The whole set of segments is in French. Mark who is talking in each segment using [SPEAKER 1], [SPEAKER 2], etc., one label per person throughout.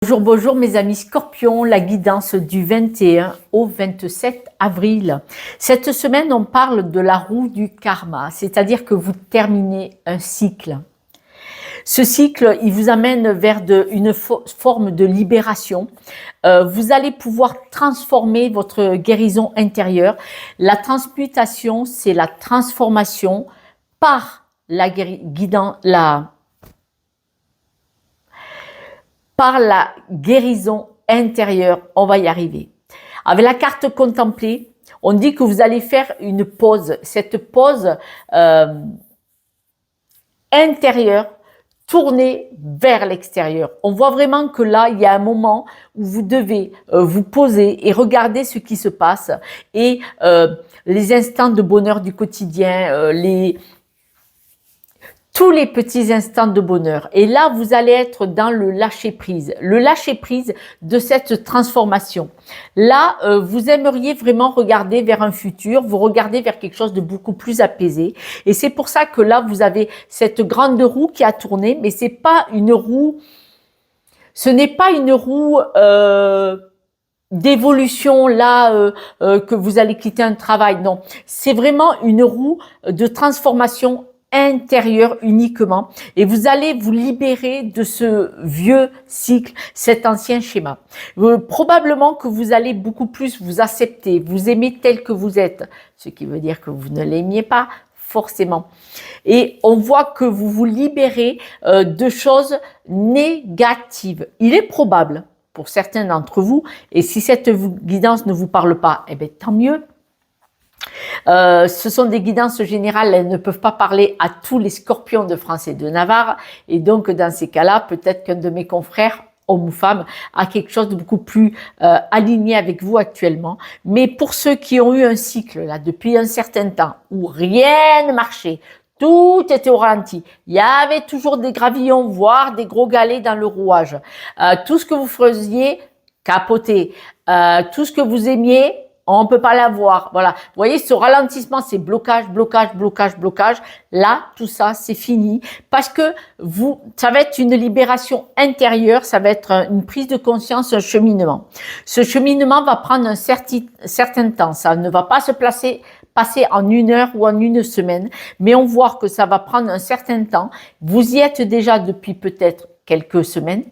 [SPEAKER 1] Bonjour, bonjour mes amis Scorpions, la guidance du 21 au 27 avril. Cette semaine, on parle de la roue du karma, c'est-à-dire que vous terminez un cycle. Ce cycle, il vous amène vers une forme de libération. Vous allez pouvoir transformer votre guérison intérieure. La transmutation, c'est la transformation par par la guérison intérieure. On va y arriver. Avec la carte contemplée, on dit que vous allez faire une pause. Cette pause intérieure, tournée vers l'extérieur. On voit vraiment que là, il y a un moment où vous devez vous poser et regarder ce qui se passe et les instants de bonheur du quotidien, tous les petits instants de bonheur. Et là, vous allez être dans le lâcher-prise de cette transformation. Là, vous aimeriez vraiment regarder vers un futur, vous regardez vers quelque chose de beaucoup plus apaisé. Et c'est pour ça que là, vous avez cette grande roue qui a tourné, mais ce n'est pas une roue d'évolution là que vous allez quitter un travail. Non, c'est vraiment une roue de transformation intérieur uniquement et vous allez vous libérer de ce vieux cycle, cet ancien schéma. Probablement que vous allez beaucoup plus vous accepter, vous aimer tel que vous êtes, ce qui veut dire que vous ne l'aimiez pas forcément. Et on voit que vous vous libérez de choses négatives. Il est probable pour certains d'entre vous, et si cette guidance ne vous parle pas, eh bien tant mieux. Ce sont des guidances générales, elles ne peuvent pas parler à tous les scorpions de France et de Navarre, et donc dans ces cas-là, peut-être qu'un de mes confrères, homme ou femme, a quelque chose de beaucoup plus aligné avec vous actuellement. Mais pour ceux qui ont eu un cycle là depuis un certain temps où rien ne marchait, tout était au ralenti, il y avait toujours des gravillons, voire des gros galets dans le rouage, tout ce que vous faisiez, capoté, tout ce que vous aimiez, on ne peut pas l'avoir. Voilà. Vous voyez, ce ralentissement, c'est blocage, blocage, blocage, blocage. Là, tout ça, c'est fini. Parce que ça va être une libération intérieure, ça va être une prise de conscience, un cheminement. Ce cheminement va prendre un certain temps. Ça ne va pas se passer en 1 heure ou en 1 semaine, mais on voit que ça va prendre un certain temps. Vous y êtes déjà depuis peut-être quelques semaines.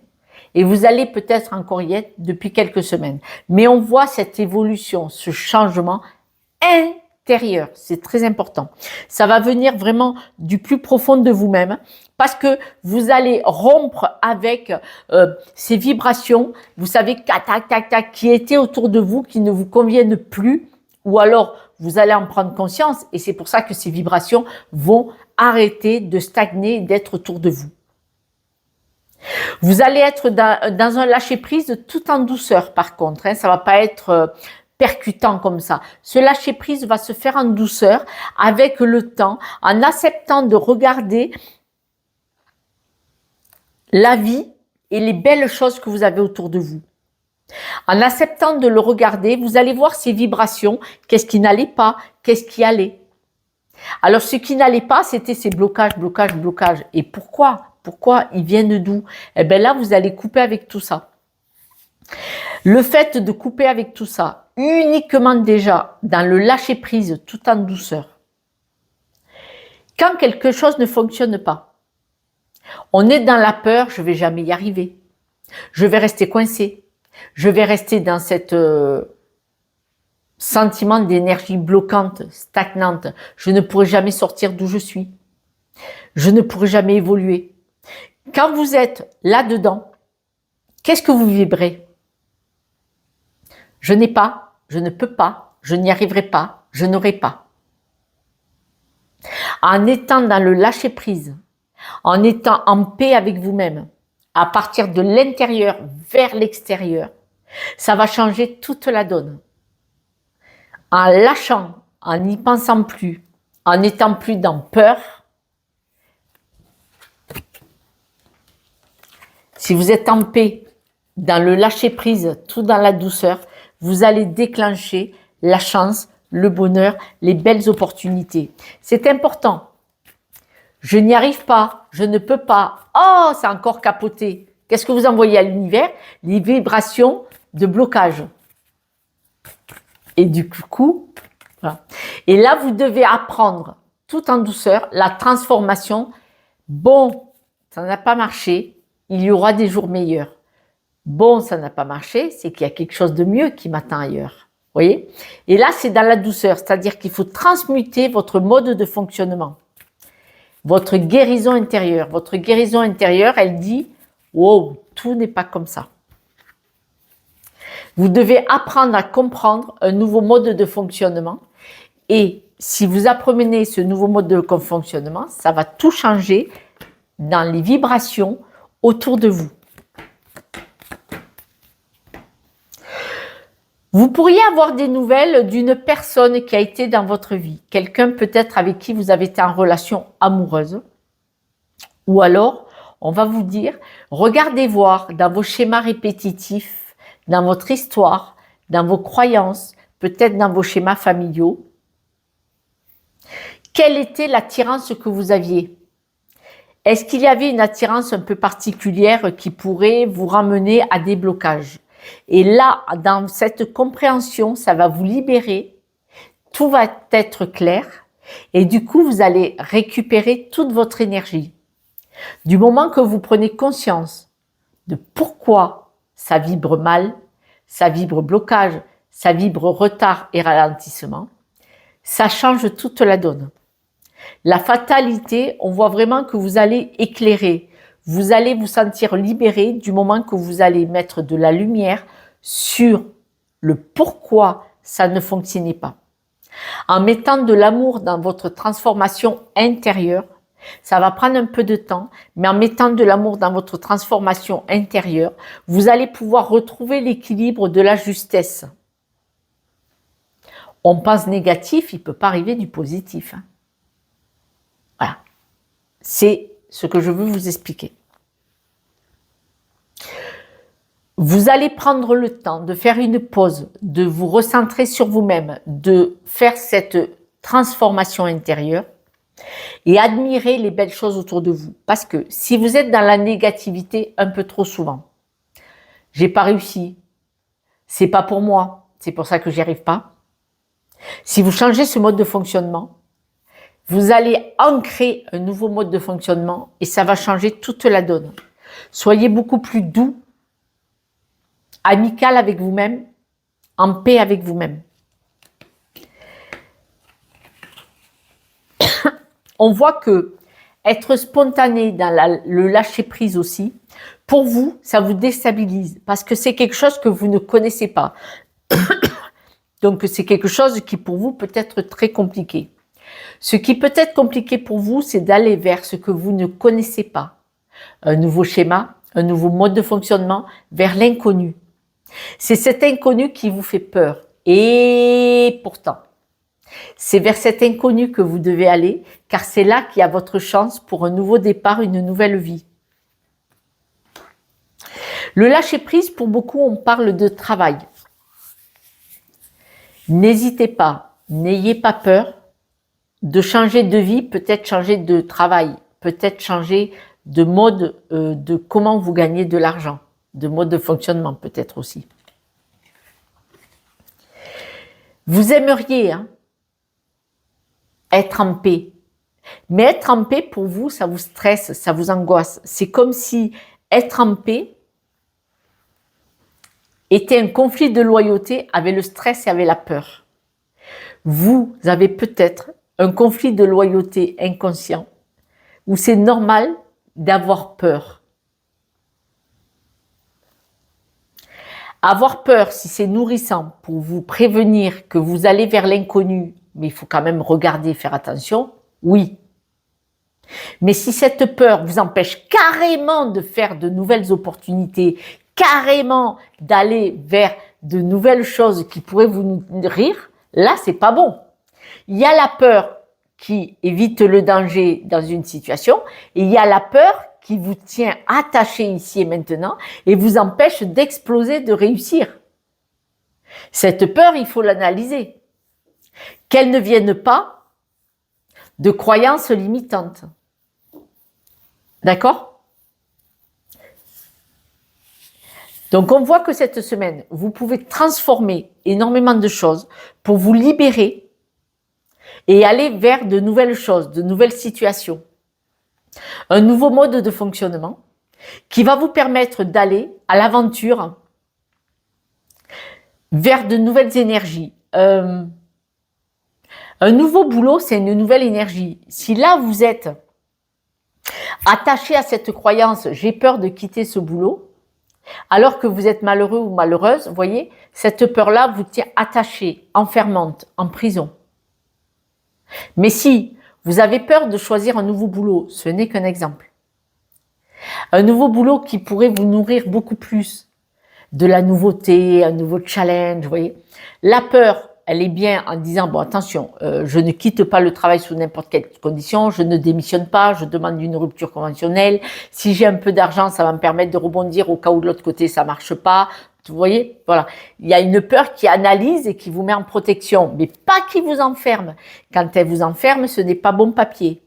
[SPEAKER 1] Et vous allez peut-être encore y être depuis quelques semaines. Mais on voit cette évolution, ce changement intérieur. C'est très important. Ça va venir vraiment du plus profond de vous-même parce que vous allez rompre avec ces vibrations, vous savez, tac, tac, tac, qui étaient autour de vous, qui ne vous conviennent plus. Ou alors, vous allez en prendre conscience et c'est pour ça que ces vibrations vont arrêter de stagner, d'être autour de vous. Vous allez être dans un lâcher-prise tout en douceur par contre, hein, ça va pas être percutant comme ça. Ce lâcher-prise va se faire en douceur avec le temps, en acceptant de regarder la vie et les belles choses que vous avez autour de vous. En acceptant de le regarder, vous allez voir ces vibrations, qu'est-ce qui n'allait pas, qu'est-ce qui allait. Alors ce qui n'allait pas, c'était ces blocages, blocages, blocages. Et pourquoi ? Pourquoi ils viennent d'où? Eh bien là, vous allez couper avec tout ça. Le fait de couper avec tout ça, uniquement déjà dans le lâcher-prise tout en douceur. Quand quelque chose ne fonctionne pas, on est dans la peur, je ne vais jamais y arriver. Je vais rester coincé. Je vais rester dans cette sentiment d'énergie bloquante, stagnante. Je ne pourrai jamais sortir d'où je suis. Je ne pourrai jamais évoluer. Quand vous êtes là-dedans, qu'est-ce que vous vibrez? Je n'ai pas, je ne peux pas, je n'y arriverai pas, je n'aurai pas. En étant dans le lâcher-prise, en étant en paix avec vous-même, à partir de l'intérieur vers l'extérieur, ça va changer toute la donne. En lâchant, en n'y pensant plus, en n'étant plus dans peur, si vous êtes en paix, dans le lâcher-prise, tout dans la douceur, vous allez déclencher la chance, le bonheur, les belles opportunités. C'est important. Je n'y arrive pas, je ne peux pas. Oh, c'est encore capoté. Qu'est-ce que vous envoyez à l'univers? Les vibrations de blocage. Et du coup, voilà. Et là, vous devez apprendre tout en douceur la transformation. Bon, ça n'a pas marché, il y aura des jours meilleurs. Bon, ça n'a pas marché, c'est qu'il y a quelque chose de mieux qui m'attend ailleurs. Vous voyez? Et là, c'est dans la douceur, c'est-à-dire qu'il faut transmuter votre mode de fonctionnement. Votre guérison intérieure. Votre guérison intérieure, elle dit « Wow, tout n'est pas comme ça ». Vous devez apprendre à comprendre un nouveau mode de fonctionnement. Et si vous apprenez ce nouveau mode de fonctionnement, ça va tout changer dans les vibrations autour de vous. Vous pourriez avoir des nouvelles d'une personne qui a été dans votre vie. Quelqu'un peut-être avec qui vous avez été en relation amoureuse. Ou alors, on va vous dire, regardez voir dans vos schémas répétitifs, dans votre histoire, dans vos croyances, peut-être dans vos schémas familiaux, quelle était l'attirance que vous aviez? Est-ce qu'il y avait une attirance un peu particulière qui pourrait vous ramener à des blocages? Et là, dans cette compréhension, ça va vous libérer, tout va être clair et du coup, vous allez récupérer toute votre énergie. Du moment que vous prenez conscience de pourquoi ça vibre mal, ça vibre blocage, ça vibre retard et ralentissement, ça change toute la donne. La fatalité, on voit vraiment que vous allez éclairer, vous allez vous sentir libéré du moment que vous allez mettre de la lumière sur le pourquoi ça ne fonctionnait pas. En mettant de l'amour dans votre transformation intérieure, ça va prendre un peu de temps, mais en mettant de l'amour dans votre transformation intérieure, vous allez pouvoir retrouver l'équilibre de la justesse. On pense négatif, il ne peut pas arriver du positif. Voilà. C'est ce que je veux vous expliquer. Vous allez prendre le temps de faire une pause, de vous recentrer sur vous-même, de faire cette transformation intérieure et admirer les belles choses autour de vous. Parce que si vous êtes dans la négativité un peu trop souvent, j'ai pas réussi, c'est pas pour moi, c'est pour ça que j'y arrive pas. Si vous changez ce mode de fonctionnement, vous allez ancrer un nouveau mode de fonctionnement et ça va changer toute la donne. Soyez beaucoup plus doux, amical avec vous-même, en paix avec vous-même. On voit que être spontané dans le lâcher-prise aussi, pour vous, ça vous déstabilise parce que c'est quelque chose que vous ne connaissez pas. Donc, c'est quelque chose qui pour vous peut être très compliqué. Ce qui peut être compliqué pour vous, c'est d'aller vers ce que vous ne connaissez pas. Un nouveau schéma, un nouveau mode de fonctionnement, vers l'inconnu. C'est cet inconnu qui vous fait peur. Et pourtant, c'est vers cet inconnu que vous devez aller, car c'est là qu'il y a votre chance pour un nouveau départ, une nouvelle vie. Le lâcher-prise, pour beaucoup, on parle de travail. N'hésitez pas, n'ayez pas peur de changer de vie, peut-être changer de travail, peut-être changer de mode de comment vous gagnez de l'argent, de mode de fonctionnement peut-être aussi. Vous aimeriez être en paix, mais être en paix pour vous, ça vous stresse, ça vous angoisse. C'est comme si être en paix était un conflit de loyauté avec le stress et avec la peur. Vous avez peut-être un conflit de loyauté inconscient où c'est normal d'avoir peur. Avoir peur, si c'est nourrissant pour vous prévenir que vous allez vers l'inconnu, mais il faut quand même regarder, faire attention, oui. Mais si cette peur vous empêche carrément de faire de nouvelles opportunités, carrément d'aller vers de nouvelles choses qui pourraient vous nourrir, là, c'est pas bon. Il y a la peur qui évite le danger dans une situation et il y a la peur qui vous tient attaché ici et maintenant et vous empêche d'exploser, de réussir. Cette peur, il faut l'analyser. Qu'elle ne vienne pas de croyances limitantes. D'accord ? Donc, on voit que cette semaine, vous pouvez transformer énormément de choses pour vous libérer et aller vers de nouvelles choses, de nouvelles situations. Un nouveau mode de fonctionnement qui va vous permettre d'aller à l'aventure vers de nouvelles énergies. Un nouveau boulot, c'est une nouvelle énergie. Si là, vous êtes attaché à cette croyance, j'ai peur de quitter ce boulot, alors que vous êtes malheureux ou malheureuse, vous voyez, cette peur-là vous tient attaché, enfermante, en prison. Mais si vous avez peur de choisir un nouveau boulot, ce n'est qu'un exemple. Un nouveau boulot qui pourrait vous nourrir beaucoup plus de la nouveauté, un nouveau challenge, vous voyez. La peur, elle est bien en disant, bon attention, je ne quitte pas le travail sous n'importe quelle condition, je ne démissionne pas, je demande une rupture conventionnelle. Si j'ai un peu d'argent, ça va me permettre de rebondir au cas où de l'autre côté, ça marche pas. Vous voyez, voilà. Il y a une peur qui analyse et qui vous met en protection, mais pas qui vous enferme. Quand elle vous enferme, ce n'est pas bon papier.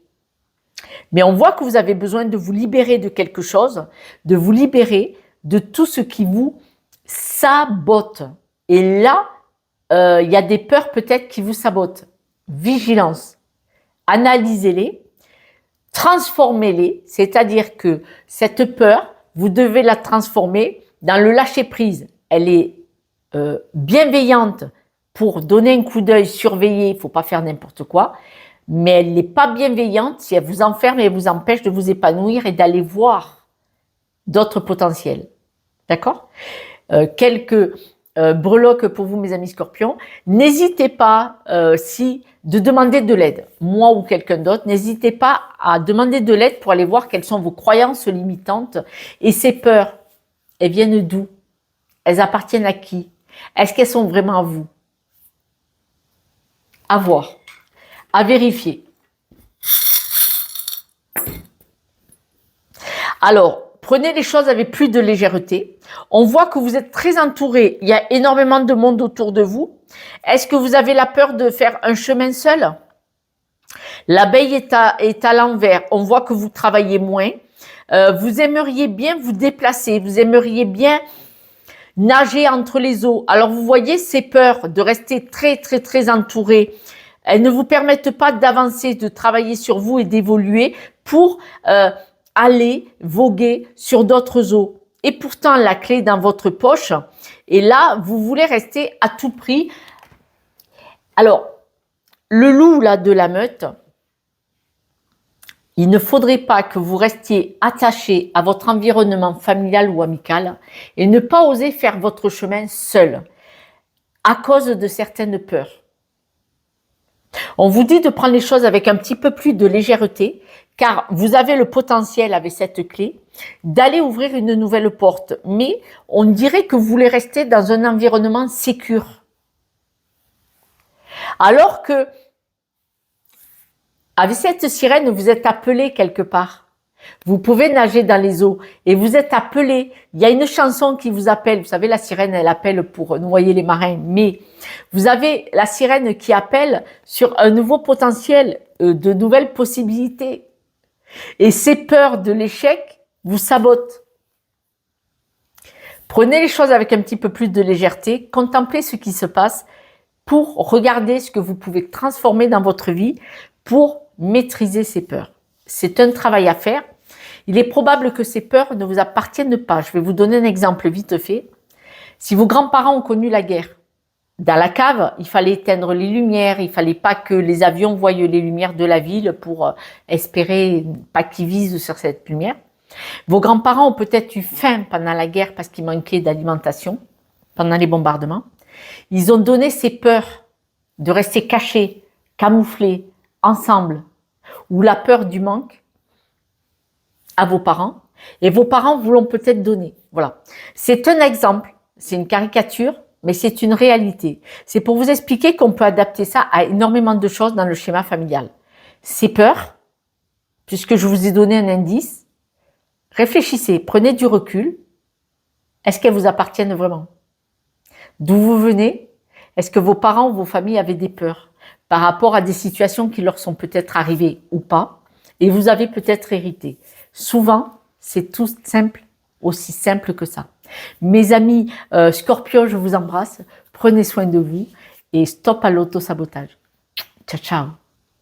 [SPEAKER 1] Mais on voit que vous avez besoin de vous libérer de quelque chose, de vous libérer de tout ce qui vous sabote. Et là, il y a des peurs peut-être qui vous sabotent. Vigilance. Analysez-les, transformez-les, c'est-à-dire que cette peur, vous devez la transformer dans le lâcher-prise. Elle est bienveillante pour donner un coup d'œil, surveiller, il ne faut pas faire n'importe quoi, mais elle n'est pas bienveillante si elle vous enferme et elle vous empêche de vous épanouir et d'aller voir d'autres potentiels. D'accord ? Quelques breloques pour vous, mes amis scorpions. N'hésitez pas, de demander de l'aide, moi ou quelqu'un d'autre, n'hésitez pas à demander de l'aide pour aller voir quelles sont vos croyances limitantes et ces peurs. Elles viennent d'où? Elles appartiennent à qui? Est-ce qu'elles sont vraiment à vous? À voir, à vérifier. Alors, prenez les choses avec plus de légèreté. On voit que vous êtes très entouré. Il y a énormément de monde autour de vous. Est-ce que vous avez la peur de faire un chemin seul? L'abeille est à l'envers. On voit que vous travaillez moins. Vous aimeriez bien vous déplacer. Vous aimeriez bien nager entre les eaux. Alors, vous voyez ces peurs de rester très, très, très entouré. Elles ne vous permettent pas d'avancer, de travailler sur vous et d'évoluer pour aller voguer sur d'autres eaux. Et pourtant, la clé est dans votre poche. Et là, vous voulez rester à tout prix. Alors, le loup là de la meute, il ne faudrait pas que vous restiez attaché à votre environnement familial ou amical et ne pas oser faire votre chemin seul à cause de certaines peurs. On vous dit de prendre les choses avec un petit peu plus de légèreté, car vous avez le potentiel avec cette clé d'aller ouvrir une nouvelle porte. Mais on dirait que vous voulez rester dans un environnement sécure. Alors que, avec cette sirène, vous êtes appelé quelque part. Vous pouvez nager dans les eaux et vous êtes appelé. Il y a une chanson qui vous appelle. Vous savez, la sirène, elle appelle pour noyer les marins. Mais vous avez la sirène qui appelle sur un nouveau potentiel, de nouvelles possibilités. Et ces peurs de l'échec vous sabotent. Prenez les choses avec un petit peu plus de légèreté. Contemplez ce qui se passe pour regarder ce que vous pouvez transformer dans votre vie pour maîtriser ces peurs. C'est un travail à faire. Il est probable que ces peurs ne vous appartiennent pas. Je vais vous donner un exemple vite fait. Si vos grands-parents ont connu la guerre, dans la cave, il fallait éteindre les lumières, il fallait pas que les avions voient les lumières de la ville pour espérer pas qu'ils visent sur cette lumière. Vos grands-parents ont peut-être eu faim pendant la guerre parce qu'il manquait d'alimentation, pendant les bombardements. Ils ont donné ces peurs de rester cachés, camouflés, ensemble, ou la peur du manque à vos parents, et vos parents vous l'ont peut-être donné. Voilà. C'est un exemple, c'est une caricature, mais c'est une réalité. C'est pour vous expliquer qu'on peut adapter ça à énormément de choses dans le schéma familial. Ces peurs, puisque je vous ai donné un indice, réfléchissez, prenez du recul. Est-ce qu'elles vous appartiennent vraiment? D'où vous venez? Est-ce que vos parents ou vos familles avaient des peurs par rapport à des situations qui leur sont peut-être arrivées ou pas, et vous avez peut-être hérité? Souvent, c'est tout simple, aussi simple que ça. Mes amis Scorpion, je vous embrasse. Prenez soin de vous et stop à l'auto-sabotage. Ciao, ciao.